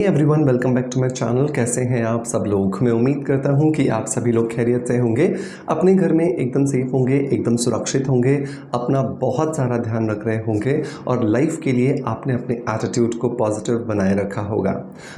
Everyone, welcome back to my channel. कैसे हैं आप सब लोग? मैं उम्मीद करता हूं कि आप सभी लोग खैरियत से होंगे, अपने घर में एकदम सेफ होंगे, एकदम सुरक्षित होंगे, अपना बहुत सारा ध्यान रख रहे होंगे और लाइफ के लिए आपने अपने एटीट्यूड को पॉजिटिव बनाए रखा होगा।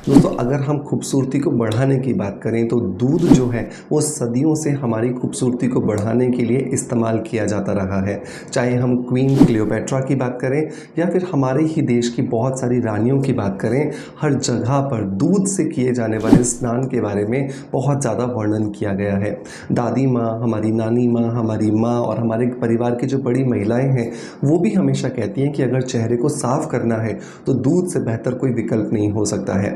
दोस्तों, अगर हम खूबसूरती को बढ़ाने की बात करें तो दूध जो है वो सदियों से हमारी खूबसूरती को बढ़ाने के लिए इस्तेमाल किया जाता रहा है। चाहे हम क्वीन क्लियोपेट्रा की बात करें या फिर हमारे ही देश की बहुत सारी रानियों की बात करें, हर जगह पर दूध से किए जाने वाले स्नान के बारे में बहुत ज़्यादा वर्णन किया गया है। दादी माँ, हमारी नानी माँ, हमारी माँ और हमारे परिवार की जो बड़ी महिलाएं हैं वो भी हमेशा कहती हैं कि अगर चेहरे को साफ करना है तो दूध से बेहतर कोई विकल्प नहीं हो सकता है।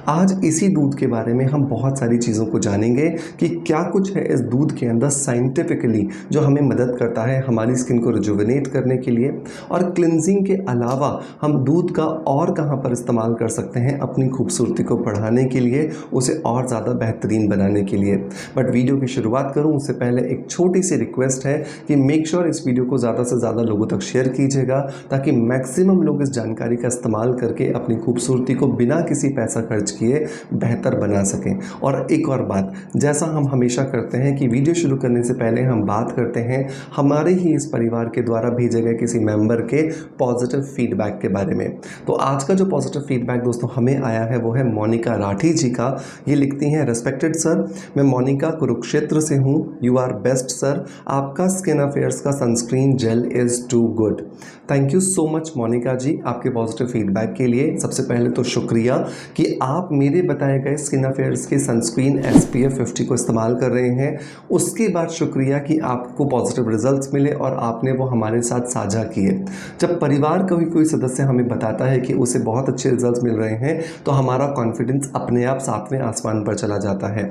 आज इसी दूध के बारे में हम बहुत सारी चीज़ों को जानेंगे कि क्या कुछ है इस दूध के अंदर साइंटिफिकली जो हमें मदद करता है हमारी स्किन को रिजुविनेट करने के लिए, और क्लिनजिंग के अलावा हम दूध का और कहाँ पर इस्तेमाल कर सकते हैं अपनी खूबसूरती को बढ़ाने के लिए, उसे और ज़्यादा बेहतरीन बनाने के लिए। बट वीडियो की शुरुआत करूं उससे पहले एक छोटी सी रिक्वेस्ट है कि मेक श्योर इस वीडियो को ज़्यादा से ज़्यादा लोगों तक शेयर कीजिएगा ताकि मैक्सिमम लोग इस जानकारी का इस्तेमाल करके अपनी खूबसूरती को बिना किसी पैसा खर्च किए बेहतर बना सकें। और एक और बात, जैसा हम हमेशा करते हैं कि वीडियो शुरू करने से पहले हम बात करते हैं हमारे ही इस परिवार के द्वारा भेजे गए किसी मेंबर के पॉजिटिव फीडबैक के बारे में। तो आज का जो पॉजिटिव फीडबैक दोस्तों हमें आया है वो है मोनिका राठी जी का। ये लिखती हैं, रेस्पेक्टेड सर, मैं मोनिका कुरुक्षेत्र से हूँ। यू आर बेस्ट सर, आपका स्किन अफेयर्स का sunscreen gel is too good. Thank you so much Monika ji आपके पॉजिटिव फीडबैक के लिए। सबसे पहले तो शुक्रिया कि आप मेरे बताए गए स्किन अफेयर्स के सनस्क्रीन SPF 50 को इस्तेमाल कर रहे हैं। उसके बाद शुक्रिया कि आपको पॉजिटिव रिजल्ट्स मिले और आपने वो हमारे साथ साझा किए। जब परिवार का भी कोई सदस्य हमें बताता है कि उसे बहुत अच्छे रिजल्ट्स मिल रहे हैं तो हमारा कॉन्फिडेंस अपने आप सातवें आसमान पर चला जाता है।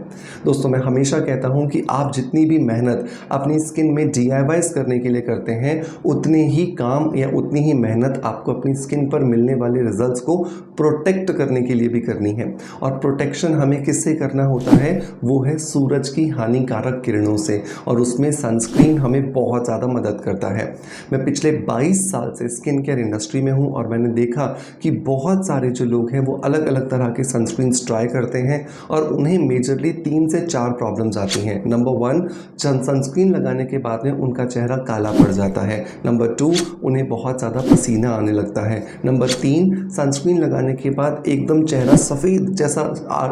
दोस्तों, मैं हमेशा कहता हूं कि आप जितनी भी मेहनत अपनी स्किन में DIYs करने के लिए करते हैं, उतने ही काम या उतनी ही मेहनत आपको अपनी स्किन पर मिलने वाले रिजल्ट्स को प्रोटेक्ट करने के लिए भी करनी है। और प्रोटेक्शन हमें किससे करना होता है? वो है सूरज की हानिकारक किरणों से, और उसमें सनस्क्रीन हमें बहुत ज़्यादा मदद करता है। मैं पिछले 22 साल से स्किन केयर इंडस्ट्री में हूँ और मैंने देखा कि बहुत सारे जो लोग हैं वो अलग अलग तरह के सनस्क्रीन्स ट्राई करते हैं और उन्हें मेजरली 3 से 4 प्रॉब्लम्स आती हैं। नंबर 1, सनस्क्रीन लगाने के बाद में उनका चेहरा काला पड़ जाता है। नंबर 2, उन्हें बहुत ज़्यादा पसीना आने लगता है। नंबर 3, सनस्क्रीन लगाने के बाद एकदम चेहरा सफ़ेद जैसा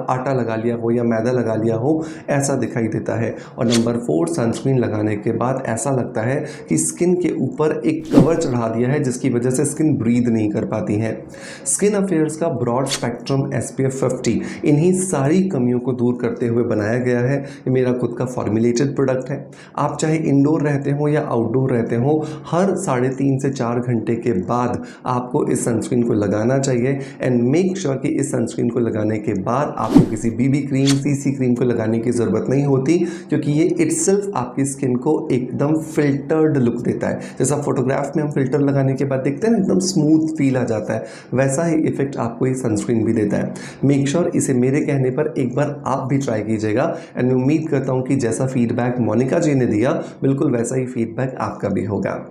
आटा लगा लिया हो या मैदा लगा लिया हो ऐसा दिखाई देता है। और नंबर 4, सनस्क्रीन लगाने के बाद ऐसा लगता है कि स्किन के ऊपर एक कवर चढ़ा दिया है जिसकी वजह से स्किन ब्रीथ नहीं कर पाती है। स्किन अफेयर्स का ब्रॉड स्पेक्ट्रम SPF 50 इन्हीं सारी कमियों को दूर करते हुए बनाया गया है। ये मेरा खुद का फॉर्मुलेटेड प्रोडक्ट है। आप चाहे इंडोर रहते हो या आउटडोर रहते हो, हर 3.5 से 4 घंटे के बाद आपको इस सनस्क्रीन को लगाना चाहिए। एंड मेक श्योर कि इस सनस्क्रीन को लगाने के बाद आपको किसी BB क्रीम, CC क्रीम को लगाने की ज़रूरत नहीं होती, क्योंकि ये इटसेल्फ आपकी स्किन को एकदम फिल्टर्ड लुक देता है। जैसा फोटोग्राफ में हम फिल्टर लगाने के बाद देखते हैं ना, एकदम स्मूथ फील आ जाता है, वैसा ही इफेक्ट आपको ये सनस्क्रीन भी देता है। मेक श्योर इसे मेरे कहने पर एक बार आप भी ट्राई कीजिएगा। एंड मैं उम्मीद करता हूँ कि जैसा फीडबैक मोनिका जी ने दिया, बिल्कुल वैसा ही फीडबैक आपका भी होगा।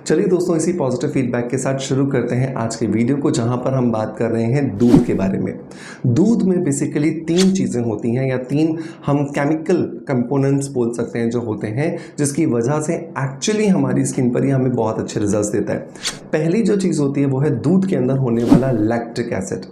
चलिए दोस्तों, इसी पॉजिटिव फीडबैक के साथ शुरू करते हैं आज के वीडियो को, जहां पर हम बात कर रहे हैं दूध के बारे में। दूध में बेसिकली 3 चीज़ें होती हैं या 3 हम केमिकल कंपोनेंट्स बोल सकते हैं जो होते हैं, जिसकी वजह से एक्चुअली हमारी स्किन पर ही हमें बहुत अच्छे रिजल्ट्स देता है। पहली जो चीज़ होती है वो है दूध के अंदर होने वाला लैक्टिक एसिड।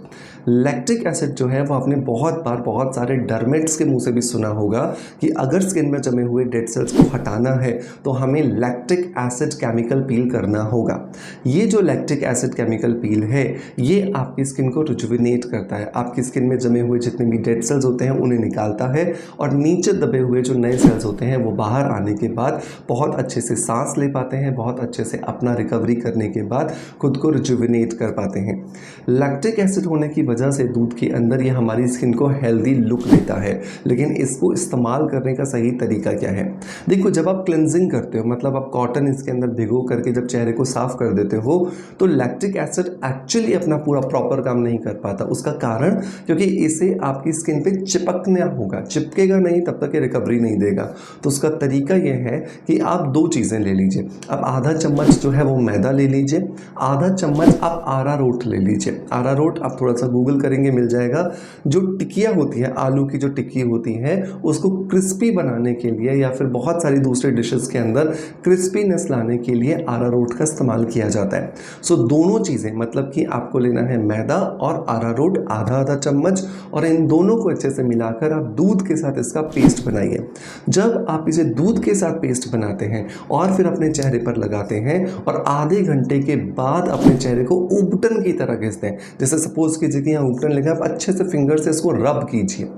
लैक्टिक एसिड जो है वो आपने बहुत बार बहुत सारे डर्मेट्स के मुंह से भी सुना होगा कि अगर स्किन में जमे हुए डेड सेल्स को हटाना है तो हमें लैक्टिक एसिड केमिकल पील करना होगा। ये जो लैक्टिक एसिड केमिकल पील है ये आपकी स्किन को रिजुविनेट करता है, आपकी स्किन में जमे हुए जितने भी डेड सेल्स होते हैं उन्हें निकालता है, और नीचे दबे हुए जो नए सेल्स होते हैं वो बाहर आने के बाद बहुत अच्छे से सांस ले पाते हैं, बहुत अच्छे से अपना रिकवरी करने के बाद खुद को रिजुविनेट कर पाते हैं। लैक्टिक एसिड होने की वजह से दूध के अंदर ये हमारी स्किन को हेल्दी लुक देता है, लेकिन इसको इस्तेमाल करने का सही तरीका क्या है? देखो, जब आप क्लिनजिंग करते हो, मतलब आप कॉटन इसके अंदर भिगो करके जब चेहरे को साफ कर देते हो, तो लैक्टिक एसिड एक्चुअली अपना पूरा प्रॉपर काम नहीं कर पाता। उसका कारण, क्योंकि इसे आपकी स्किन पे चिपकना होगा, चिपकेगा नहीं तब तक ये रिकवरी नहीं देगा। तो उसका तरीका यह है कि आप 2 चीज़ें ले लीजिए। अब आधा चम्मच जो है वो मैदा ले लीजिए, आधा चम्मच आप अरारोट ले लीजिए। अरारोट आप थोड़ा सा गूगल करेंगे मिल जाएगा। जो टिक्कियाँ होती हैं, आलू की जो टिक्की होती है, उसको क्रिस्पी बनाने के लिए या फिर बहुत सारी दूसरी डिशेस के अंदर क्रिस्पीनेस लाने के लिए अरारोट का इस्तेमाल किया जाता है। सो दोनों चीज़ें, मतलब कि आपको लेना है मैदा और अरारोट आधा आधा चम्मच, और इन दोनों को अच्छे से मिलाकर आप दूध के साथ इसका पेस्ट बनाइए। जब आप इसे दूध के साथ पेस्ट बनाते हैं और फिर अपने चेहरे पर लगाते हैं और आधे घंटे के बाद अपने चेहरे को उबटन की तरह घिसते हैं, जैसे सपोज कीजिए कि यहाँ उबटन लगा, आप अच्छे से फिंगर से इसको रब कीजिए।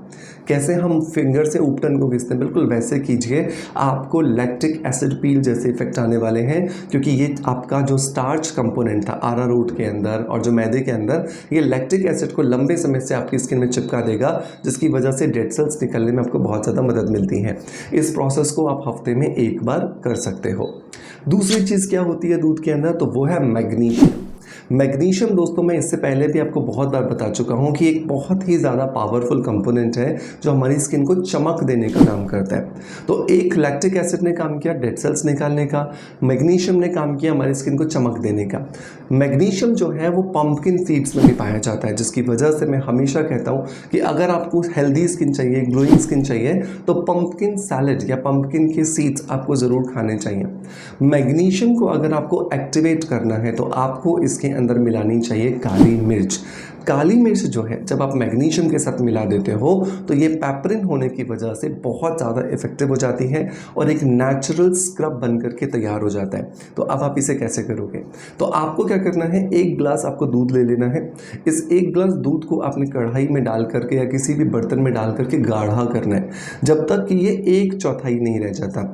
कैसे हम फिंगर से उपटन को घिसते हैं, बिल्कुल वैसे कीजिए। आपको लैक्टिक एसिड पील जैसे इफेक्ट आने वाले हैं, क्योंकि ये आपका जो स्टार्च कंपोनेंट था अरारोट के अंदर और जो मैदे के अंदर, ये लैक्टिक एसिड को लंबे समय से आपकी स्किन में चिपका देगा, जिसकी वजह से डेड सेल्स निकलने में आपको बहुत ज़्यादा मदद मिलती है। इस प्रोसेस को आप हफ्ते में एक बार कर सकते हो। दूसरी चीज़ क्या होती है दूध के अंदर, तो वो है मैग्नीशियम। मैग्नीशियम दोस्तों, मैं इससे पहले भी आपको बहुत बार बता चुका हूँ कि एक बहुत ही ज़्यादा पावरफुल कंपोनेंट है जो हमारी स्किन को चमक देने का काम करता है। तो एक लैक्टिक एसिड ने काम किया डेड सेल्स निकालने का, मैग्नीशियम ने काम किया हमारी स्किन को चमक देने का। मैग्नीशियम जो है वो पंपकिन सीड्स में भी पाया जाता है, जिसकी वजह से मैं हमेशा कहता हूँ कि अगर आपको हेल्दी स्किन चाहिए, ग्लोइंग स्किन चाहिए, तो पंपकिन सैलेड या पंपकिन के सीड्स आपको ज़रूर खाने चाहिए। मैग्नीशियम को अगर आपको एक्टिवेट करना है तो आपको इसके अंदर मिलानी चाहिए काली मिर्च। काली मिर्च जो है जब आप मैग्नीशियम के साथ मिला देते हो तो ये पेपरिन होने की वजह से बहुत ज़्यादा इफेक्टिव हो जाती है और एक नेचुरल स्क्रब बन करके तैयार हो जाता है। तो अब आप इसे कैसे करोगे, तो आपको क्या करना है, एक गिलास आपको दूध ले लेना है। इस एक गिलास दूध को आपने कढ़ाई में डाल करके या किसी भी बर्तन में डाल करके गाढ़ा करना है, जब तक कि ये 1/4 नहीं रह जाता।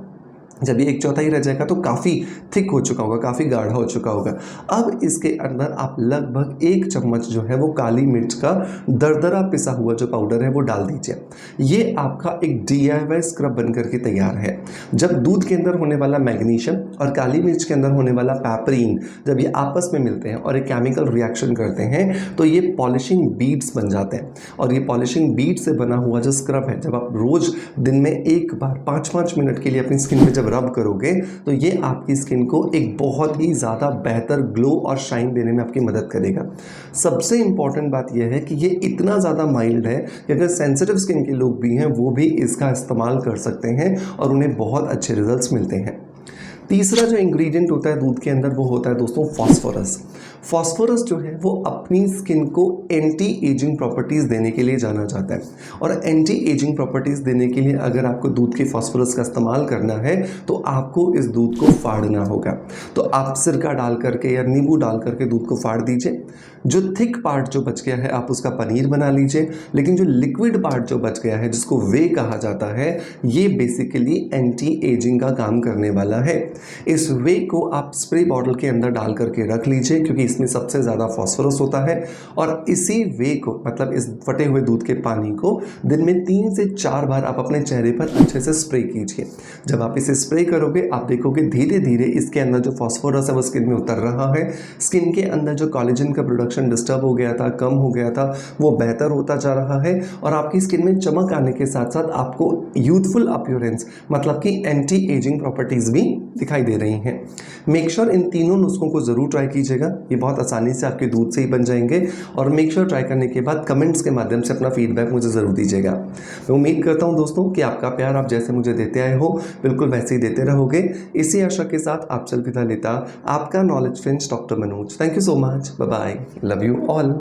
जब ये 1/4 रह जाएगा तो काफ़ी थिक हो चुका होगा, काफ़ी गाढ़ा हो चुका होगा। अब इसके अंदर आप लगभग 1 चम्मच जो है वो काली मिर्च का दरदरा पिसा हुआ जो पाउडर है वो डाल दीजिए। ये आपका एक DIY स्क्रब बनकर के तैयार है। जब दूध के अंदर होने वाला मैग्नीशियम और काली मिर्च के अंदर होने वाला पैपरीन जब ये आपस में मिलते हैं और एक केमिकल रिएक्शन करते हैं तो ये पॉलिशिंग बीड्स बन जाते हैं। और ये पॉलिशिंग बीड से बना हुआ जो स्क्रब है, जब आप रोज़ दिन में एक बार 5-5 मिनट के लिए अपनी स्किन पे जब रब करोगे तो ये आपकी स्किन को एक बहुत ही ज़्यादा बेहतर ग्लो और शाइन देने में आपकी मदद करेगा। सबसे इंपॉर्टेंट बात यह है कि ये इतना ज़्यादा माइल्ड है कि अगर सेंसिटिव स्किन के लोग भी हैं वो भी इसका इस्तेमाल कर सकते हैं और उन्हें बहुत अच्छे रिजल्ट्स मिलते हैं। तीसरा जो इंग्रेडिएंट होता है दूध के अंदर वो होता है दोस्तों फास्फोरस। फास्फोरस जो है वो अपनी स्किन को एंटी एजिंग प्रॉपर्टीज़ देने के लिए जाना जाता है, और एंटी एजिंग प्रॉपर्टीज़ देने के लिए अगर आपको दूध के फास्फोरस का इस्तेमाल करना है तो आपको इस दूध को फाड़ना होगा। तो आप सिरका डाल करके या नींबू डाल करके दूध को फाड़ दीजिए। जो थिक पार्ट जो बच गया है आप उसका पनीर बना लीजिए, लेकिन जो लिक्विड पार्ट जो बच गया है जिसको वे कहा जाता है, ये बेसिकली एंटी एजिंग का काम करने वाला है। इस वे को आप स्प्रे बॉटल के अंदर डाल करके रख लीजिए, क्योंकि इसमें सबसे ज़्यादा फास्फोरस होता है। और इसी वे को, मतलब इस फटे हुए दूध के पानी को दिन में 3 से 4 बार आप अपने चेहरे पर अच्छे से स्प्रे कीजिए। जब आप इसे स्प्रे करोगे आप देखोगे धीरे धीरे इसके अंदर जो फास्फोरस है वो स्किन में उतर रहा है। स्किन के अंदर जो कोलेजन का प्रोडक्शन डिस्टर्ब हो गया था, कम हो गया था, वो बेहतर होता जा रहा है और आपकी स्किन में चमक आने के साथ साथ आपको यूथफुल अपीयरेंस, मतलब कि एंटी एजिंग प्रॉपर्टीज़ भी दिखाई दे रही हैं। मेक श्योर इन तीनों नुस्खों को ज़रूर ट्राई कीजिएगा, ये बहुत आसानी से आपके दूध से ही बन जाएंगे। और मेक श्योर ट्राई करने के बाद कमेंट्स के माध्यम से अपना फीडबैक मुझे ज़रूर दीजिएगा। मैं उम्मीद करता हूँ दोस्तों कि आपका प्यार आप जैसे मुझे देते आए हो बिल्कुल वैसे ही देते रहोगे। इसी आशा के साथ आपसे अलविदा लेता आपका knowledge friends doctor Manoj. Thank you so much, bye bye, love you all.